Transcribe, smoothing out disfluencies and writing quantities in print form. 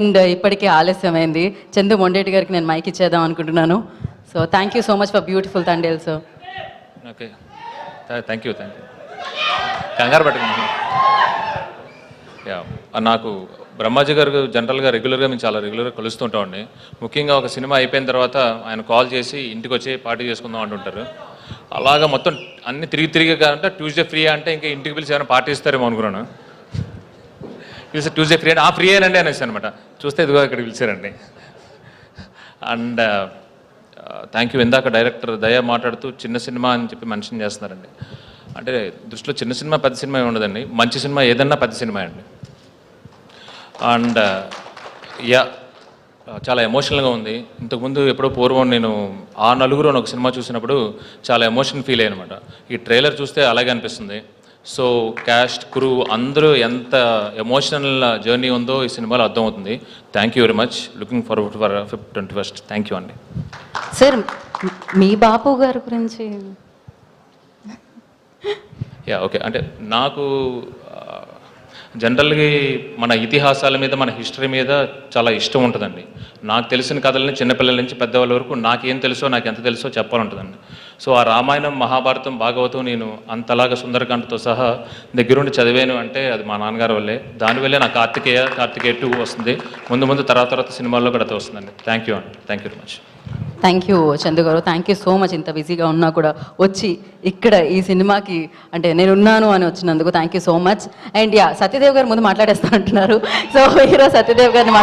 And ఇప్పటికే ఆలస్యమైంది. చందు మొండేటి గారికి నేను మైక్ ఇచ్చేద్దాం అనుకుంటున్నాను. So thank you so much for beautiful Thandel sir. Okay, thank you. కంగారు పట్టుకున్నాను. నాకు బ్రహ్మాజీ గారు జనరల్గా రెగ్యులర్గా మేము చాలా రెగ్యులర్గా కలుస్తూ ఉంటామండి. ముఖ్యంగా ఒక సినిమా అయిపోయిన తర్వాత ఆయన కాల్ చేసి ఇంటికి వచ్చి పార్టీ చేసుకుందాం అంటుంటారు. అలాగా మొత్తం అన్ని తిరిగి అంటే ట్యూస్డే ఫ్రీ అంటే ఇంకా ఇంటికి పిలిచి ఏమైనా పార్టీ ఇస్తారేమో అనుకున్నాను. పిలిచి ట్యూస్డే ఫ్రీ అంటే ఫ్రీ అనండి అనేసి అనమాట. చూస్తే ఇదిగో ఇక్కడ పిలిచారండి. And thank you. ఇందాక డైరెక్టర్ దయ మాట్లాడుతూ చిన్న సినిమా అని చెప్పి మెన్షన్ చేస్తున్నారండి. అంటే దృష్టిలో చిన్న సినిమా పెద్ద సినిమా ఉండదండి. మంచి సినిమా ఏదన్నా పెద్ద సినిమా అండి. అండ్ చాలా ఎమోషనల్గా ఉంది. ఇంతకుముందు ఎప్పుడో పూర్వం నేను ఆ నలుగురు అని ఒక సినిమా చూసినప్పుడు చాలా ఎమోషన్ ఫీల్ అయ్యాను అనమాట. ఈ ట్రైలర్ చూస్తే అలాగే అనిపిస్తుంది. సో క్యాస్ట్ క్రూ అందరూ ఎంత ఎమోషనల్ జర్నీ ఉందో ఈ సినిమాలో అర్థమవుతుంది. Thank you very much. Looking forward for 21st. Thank you అండి. సార్ మీ బాపు గారి గురించి ఓకే, అంటే నాకు జనరల్గా మన ఇతిహాసాల మీద మన హిస్టరీ మీద చాలా ఇష్టం ఉంటుందండి. నాకు తెలిసిన కథలని చిన్నపిల్లల నుంచి పెద్దవాళ్ళ వరకు నాకేం తెలుసో నాకు ఎంత తెలుసో చెప్పాలంటుందండి. సో ఆ రామాయణం మహాభారతం భాగవతం నేను అంతలాగా సుందరకాండతో సహా దగ్గరుండి చదివాను అంటే అది మా నాన్నగారి వల్లే. దానివల్లే నాకు కార్తికేయ 2 వస్తుంది. ముందు తర్వాత సినిమాల్లో కూడా అది వస్తుందండి. థ్యాంక్ యూ అండి. Thank you very much. Thank you Chandu గారు. Thank you so much. ఇంత బిజీగా ఉన్నా కూడా వచ్చి ఇక్కడ ఈ సినిమాకి అంటే నేను ఉన్నాను అని వచ్చినందుకు thank you so much. And Satyadev గారు ముందు మాట్లాడేస్తా అంటున్నారు. సో హీరో సత్యదేవ్ గారిని